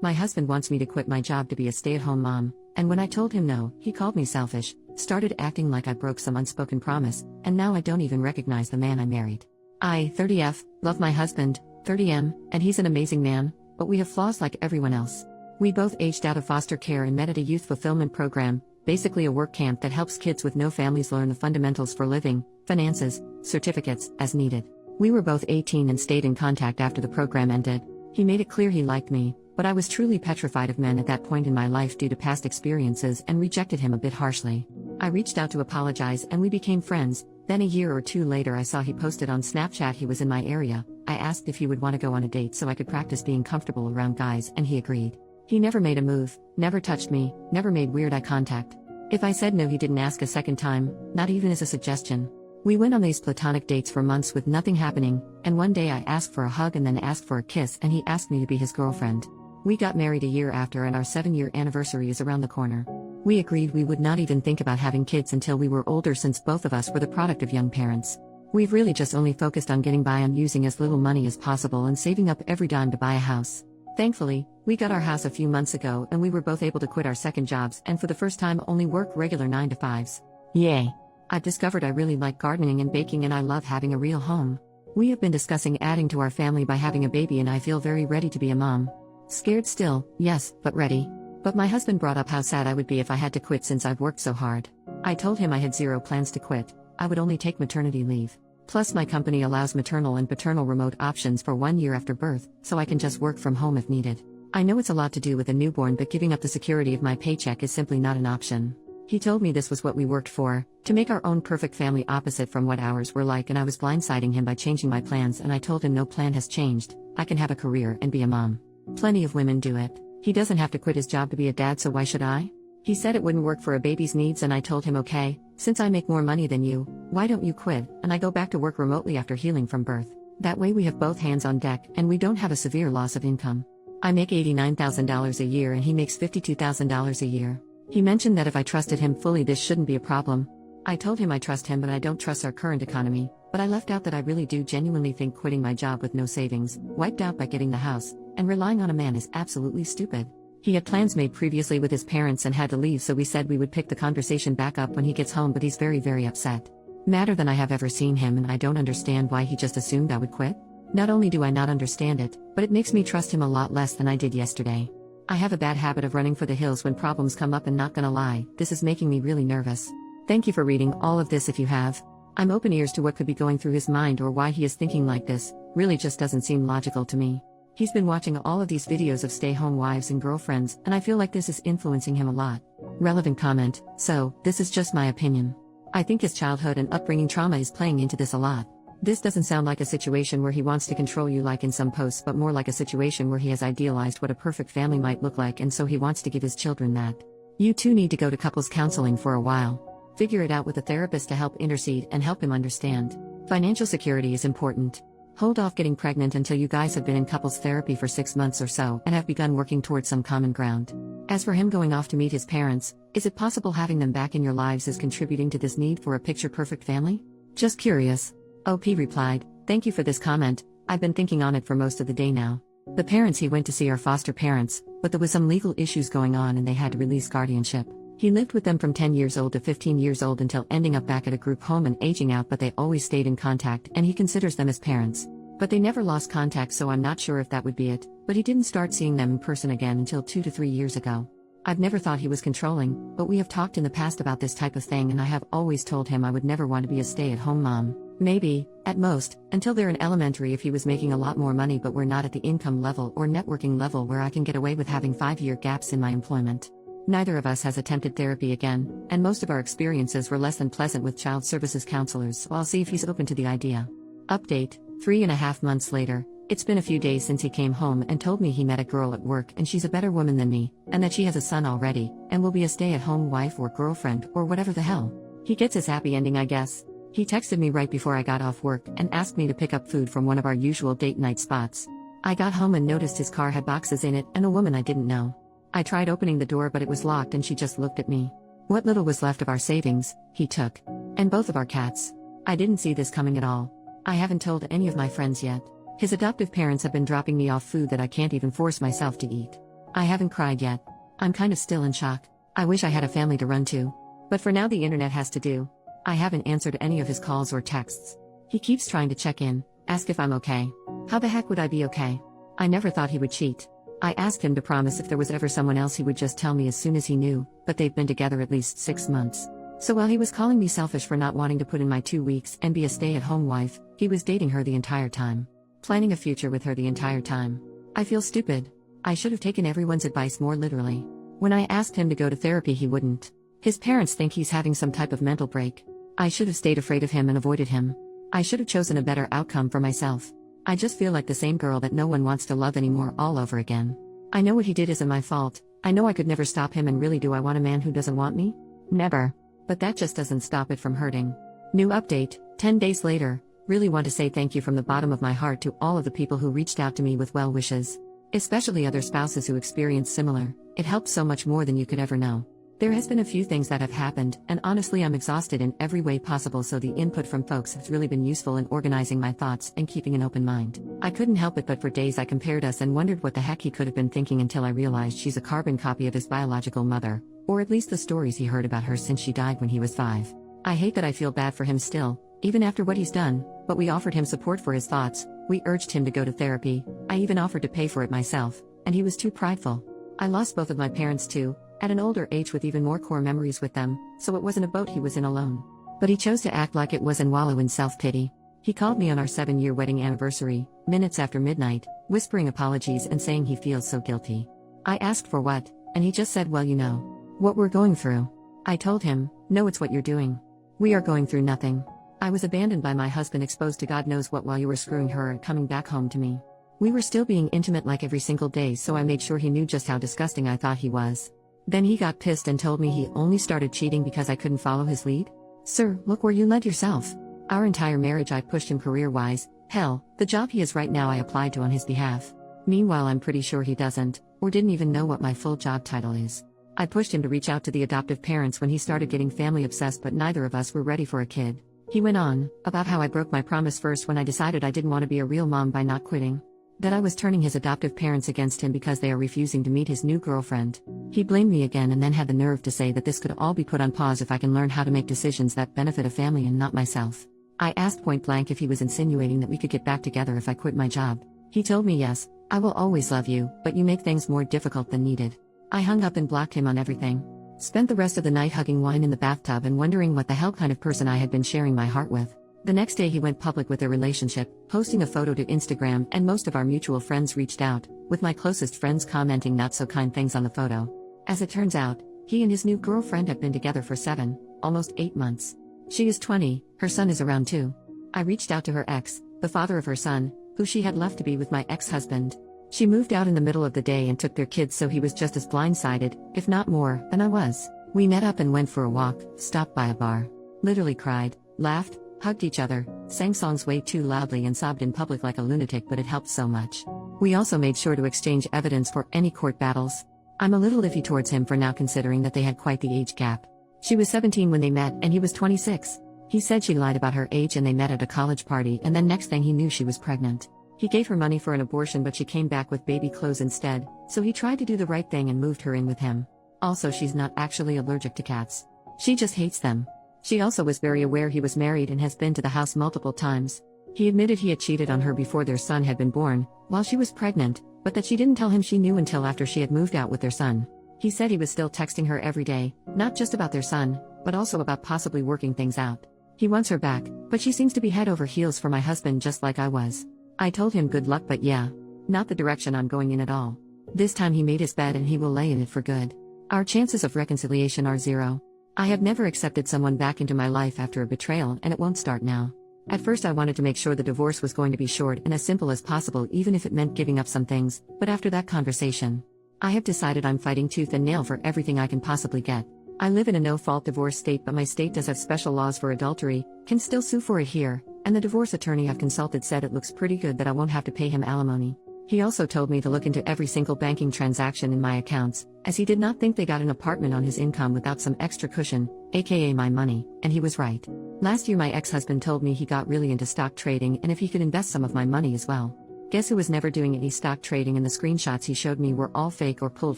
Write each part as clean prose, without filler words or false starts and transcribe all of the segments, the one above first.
My husband wants me to quit my job to be a stay-at-home mom, and when I told him no, he called me selfish, started acting like I broke some unspoken promise, and now I don't even recognize the man I married. I, 30F, love my husband, 30M, and he's an amazing man, but we have flaws like everyone else. We both aged out of foster care and met at a youth fulfillment program, basically a work camp that helps kids with no families learn the fundamentals for living, finances, certificates, as needed. We were both 18 and stayed in contact after the program ended. He made it clear he liked me, but I was truly petrified of men at that point in my life due to past experiences and rejected him a bit harshly. I reached out to apologize and we became friends. Then a year or two later I saw he posted on Snapchat he was in my area. I asked if he would want to go on a date so I could practice being comfortable around guys and he agreed. He never made a move, never touched me, never made weird eye contact. If I said no he didn't ask a second time, not even as a suggestion. We went on these platonic dates for months with nothing happening, and one day I asked for a hug and then asked for a kiss and he asked me to be his girlfriend. We got married a year after and our 7-year anniversary is around the corner. We agreed we would not even think about having kids until we were older since both of us were the product of young parents. We've really just only focused on getting by on using as little money as possible and saving up every dime to buy a house. Thankfully, we got our house a few months ago and we were both able to quit our second jobs and for the first time only work regular 9-to-5s. Yay! I've discovered I really like gardening and baking and I love having a real home. We have been discussing adding to our family by having a baby and I feel very ready to be a mom. Scared still, yes, but ready. But my husband brought up how sad I would be if I had to quit since I've worked so hard. I told him I had zero plans to quit, I would only take maternity leave. Plus my company allows maternal and paternal remote options for 1 year after birth, so I can just work from home if needed. I know it's a lot to do with a newborn but giving up the security of my paycheck is simply not an option. He told me this was what we worked for, to make our own perfect family opposite from what ours were like and I was blindsiding him by changing my plans and I told him no plan has changed, I can have a career and be a mom. Plenty of women do it. He doesn't have to quit his job to be a dad so why should I? He said it wouldn't work for a baby's needs and I told him okay, since I make more money than you, why don't you quit and I go back to work remotely after healing from birth. That way we have both hands on deck and we don't have a severe loss of income. I make $89,000 a year and he makes $52,000 a year. He mentioned that if I trusted him fully this shouldn't be a problem. I told him I trust him but I don't trust our current economy, but I left out that I really do genuinely think quitting my job with no savings, wiped out by getting the house, and relying on a man is absolutely stupid. He had plans made previously with his parents and had to leave so we said we would pick the conversation back up when he gets home but he's very upset. Madder than I have ever seen him and I don't understand why he just assumed I would quit. Not only do I not understand it, but it makes me trust him a lot less than I did yesterday. I have a bad habit of running for the hills when problems come up and not gonna lie, this is making me really nervous. Thank you for reading all of this if you have. I'm open ears to what could be going through his mind or why he is thinking like this, really just doesn't seem logical to me. He's been watching all of these videos of stay-home wives and girlfriends and I feel like this is influencing him a lot. Relevant comment, so, this is just my opinion. I think his childhood and upbringing trauma is playing into this a lot. This doesn't sound like a situation where he wants to control you like in some posts but more like a situation where he has idealized what a perfect family might look like and so he wants to give his children that. You two need to go to couples counseling for a while. Figure it out with a therapist to help intercede and help him understand. Financial security is important. Hold off getting pregnant until you guys have been in couples therapy for 6 months or so and have begun working towards some common ground. As for him going off to meet his parents, is it possible having them back in your lives is contributing to this need for a picture-perfect family? Just curious. OP replied, thank you for this comment, I've been thinking on it for most of the day now. The parents he went to see are foster parents, but there was some legal issues going on and they had to release guardianship. He lived with them from 10 years old to 15 years old until ending up back at a group home and aging out but they always stayed in contact and he considers them as parents. But they never lost contact so I'm not sure if that would be it, but he didn't start seeing them in person again until 2 to 3 years ago. I've never thought he was controlling, but we have talked in the past about this type of thing and I have always told him I would never want to be a stay-at-home mom. Maybe, at most, until they're in elementary if he was making a lot more money but we're not at the income level or networking level where I can get away with having 5-year gaps in my employment. Neither of us has attempted therapy again, and most of our experiences were less than pleasant with child services counselors so I'll see if he's open to the idea. Update, 3.5 months later, it's been a few days since he came home and told me he met a girl at work and she's a better woman than me, and that she has a son already, and will be a stay-at-home wife or girlfriend or whatever the hell. He gets his happy ending I guess. He texted me right before I got off work and asked me to pick up food from one of our usual date night spots. I got home and noticed his car had boxes in it and a woman I didn't know. I tried opening the door but it was locked and she just looked at me. What little was left of our savings, he took. And both of our cats. I didn't see this coming at all. I haven't told any of my friends yet. His adoptive parents have been dropping me off food that I can't even force myself to eat. I haven't cried yet. I'm kind of still in shock. I wish I had a family to run to. But for now, the internet has to do. I haven't answered any of his calls or texts. He keeps trying to check in, ask if I'm okay. How the heck would I be okay? I never thought he would cheat. I asked him to promise if there was ever someone else he would just tell me as soon as he knew, but they've been together at least 6 months. So while he was calling me selfish for not wanting to put in my 2 weeks and be a stay-at-home wife, he was dating her the entire time. Planning a future with her the entire time. I feel stupid. I should have taken everyone's advice more literally. When I asked him to go to therapy, he wouldn't. His parents think he's having some type of mental break. I should have stayed afraid of him and avoided him. I should have chosen a better outcome for myself. I just feel like the same girl that no one wants to love anymore all over again. I know what he did isn't my fault. I know I could never stop him, and really, do I want a man who doesn't want me? Never. But that just doesn't stop it from hurting. New update, 10 days later. Really want to say thank you from the bottom of my heart to all of the people who reached out to me with well wishes. Especially other spouses who experienced similar. It helps so much more than you could ever know. There has been a few things that have happened, and honestly I'm exhausted in every way possible, so the input from folks has really been useful in organizing my thoughts and keeping an open mind. I couldn't help it, but for days I compared us and wondered what the heck he could have been thinking, until I realized she's a carbon copy of his biological mother, or at least the stories he heard about her since she died when he was 5. I hate that I feel bad for him still, even after what he's done, but we offered him support for his thoughts. We urged him to go to therapy. I even offered to pay for it myself, and he was too prideful. I lost both of my parents too, at an older age with even more core memories with them, so it wasn't a boat he was in alone. But he chose to act like it was and wallow in self-pity. He called me on our 7-year wedding anniversary, minutes after midnight, whispering apologies and saying he feels so guilty. I asked for what, and he just said, well, you know what we're going through. I told him, no, it's what you're doing. We are going through nothing. I was abandoned by my husband, exposed to God knows what while you were screwing her and coming back home to me. We were still being intimate like every single day, so I made sure he knew just how disgusting I thought he was. Then he got pissed and told me he only started cheating because I couldn't follow his lead. Sir, look where you led yourself. Our entire marriage I pushed him career-wise. Hell, the job he is right now I applied to on his behalf. Meanwhile I'm pretty sure he doesn't, or didn't even know what my full job title is. I pushed him to reach out to the adoptive parents when he started getting family obsessed, but neither of us were ready for a kid. He went on about how I broke my promise first when I decided I didn't want to be a real mom by not quitting. That I was turning his adoptive parents against him because they are refusing to meet his new girlfriend. He blamed me again and then had the nerve to say that this could all be put on pause if I can learn how to make decisions that benefit a family and not myself. I asked point blank if he was insinuating that we could get back together if I quit my job. He told me, yes, I will always love you, but you make things more difficult than needed. I hung up and blocked him on everything. Spent the rest of the night hugging wine in the bathtub and wondering what the hell kind of person I had been sharing my heart with. The next day he went public with their relationship, posting a photo to Instagram, and most of our mutual friends reached out, with my closest friends commenting not so kind things on the photo. As it turns out, he and his new girlfriend have been together for 7, almost 8 months. She is 20, her son is around 2. I reached out to her ex, the father of her son, who she had left to be with my ex-husband. She moved out in the middle of the day and took their kids, so he was just as blindsided, if not more, than I was. We met up and went for a walk, stopped by a bar. Literally cried, laughed, hugged each other, sang songs way too loudly and sobbed in public like a lunatic, but it helped so much. We also made sure to exchange evidence for any court battles. I'm a little iffy towards him for now, considering that they had quite the age gap. She was 17 when they met and he was 26. He said she lied about her age and they met at a college party, and then next thing he knew she was pregnant. He gave her money for an abortion, but she came back with baby clothes instead, so he tried to do the right thing and moved her in with him. Also, she's not actually allergic to cats. She just hates them. She also was very aware he was married and has been to the house multiple times. He admitted he had cheated on her before their son had been born, while she was pregnant, but that she didn't tell him she knew until after she had moved out with their son. He said he was still texting her every day, not just about their son, but also about possibly working things out. He wants her back, but she seems to be head over heels for my husband, just like I was. I told him good luck, but yeah, not the direction I'm going in at all. This time he made his bed and he will lay in it for good. Our chances of reconciliation are 0. I have never accepted someone back into my life after a betrayal, and it won't start now. At first I wanted to make sure the divorce was going to be short and as simple as possible, even if it meant giving up some things, but after that conversation, I have decided I'm fighting tooth and nail for everything I can possibly get. I live in a no-fault divorce state, but my state does have special laws for adultery, can still sue for it here, and the divorce attorney I've consulted said it looks pretty good that I won't have to pay him alimony. He also told me to look into every single banking transaction in my accounts, as he did not think they got an apartment on his income without some extra cushion, aka my money, and he was right. Last year my ex-husband told me he got really into stock trading and if he could invest some of my money as well. Guess who was never doing any stock trading, and the screenshots he showed me were all fake or pulled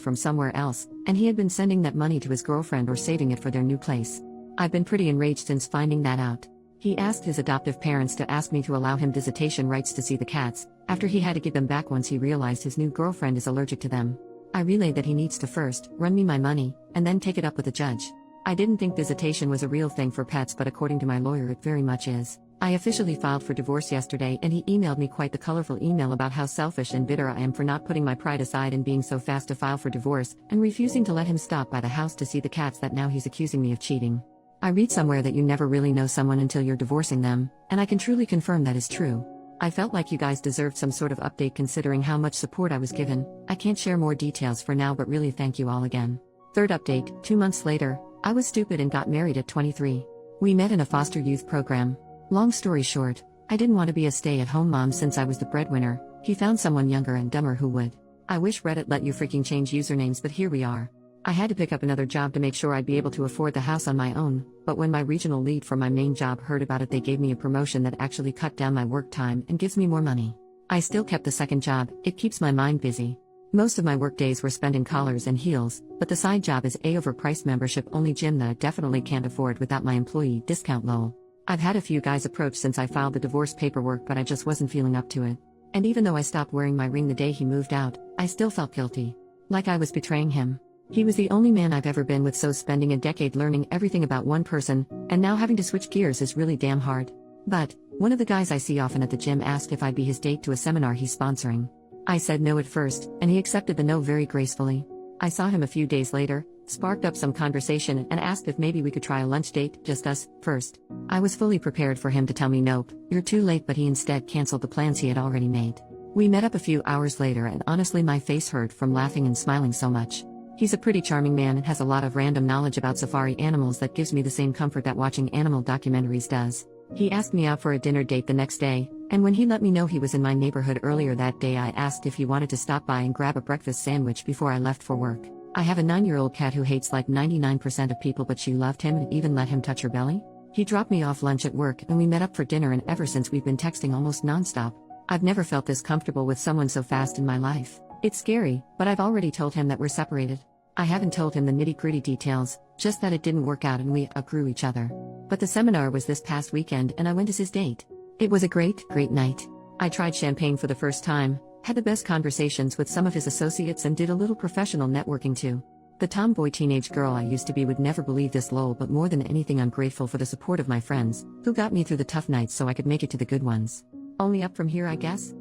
from somewhere else, and he had been sending that money to his girlfriend or saving it for their new place. I've been pretty enraged since finding that out. He asked his adoptive parents to ask me to allow him visitation rights to see the cats, after he had to give them back once he realized his new girlfriend is allergic to them. I relayed that he needs to first run me my money, and then take it up with the judge. I didn't think visitation was a real thing for pets, but according to my lawyer it very much is. I officially filed for divorce yesterday, and he emailed me quite the colorful email about how selfish and bitter I am for not putting my pride aside and being so fast to file for divorce, and refusing to let him stop by the house to see the cats that now he's accusing me of cheating. I read somewhere that you never really know someone until you're divorcing them, and I can truly confirm that is true. I felt like you guys deserved some sort of update considering how much support I was given. I can't share more details for now, but really thank you all again. Third update, 2 months later, I was stupid and got married at 23. We met in a foster youth program. Long story short, I didn't want to be a stay-at-home mom since I was the breadwinner. He found someone younger and dumber who would. I wish Reddit let you freaking change usernames, but here we are. I had to pick up another job to make sure I'd be able to afford the house on my own, but when my regional lead for my main job heard about it, they gave me a promotion that actually cut down my work time and gives me more money. I still kept the second job. It keeps my mind busy. Most of my work days were spent in collars and heels, but the side job is a overpriced membership only gym that I definitely can't afford without my employee discount lol. I've had a few guys approach since I filed the divorce paperwork, but I just wasn't feeling up to it. And even though I stopped wearing my ring the day he moved out, I still felt guilty. Like I was betraying him. He was the only man I've ever been with, so spending a decade learning everything about one person, and now having to switch gears is really damn hard. But, one of the guys I see often at the gym asked if I'd be his date to a seminar he's sponsoring. I said no at first, and he accepted the no very gracefully. I saw him a few days later, sparked up some conversation, and asked if maybe we could try a lunch date, just us, first. I was fully prepared for him to tell me nope, you're too late, but he instead canceled the plans he had already made. We met up a few hours later, and honestly my face hurt from laughing and smiling so much. He's a pretty charming man and has a lot of random knowledge about safari animals that gives me the same comfort that watching animal documentaries does. He asked me out for a dinner date the next day, and when he let me know he was in my neighborhood earlier that day, I asked if he wanted to stop by and grab a breakfast sandwich before I left for work. I have a 9-year-old cat who hates like 99% of people, but she loved him and even let him touch her belly. He dropped me off lunch at work and we met up for dinner, and ever since we've been texting almost nonstop. I've never felt this comfortable with someone so fast in my life. It's scary, but I've already told him that we're separated. I haven't told him the nitty-gritty details, just that it didn't work out and we outgrew each other. But the seminar was this past weekend and I went as his date. It was a great night. I tried champagne for the first time, had the best conversations with some of his associates, and did a little professional networking too. The tomboy teenage girl I used to be would never believe this lol, but more than anything I'm grateful for the support of my friends, who got me through the tough nights so I could make it to the good ones. Only up from here, I guess.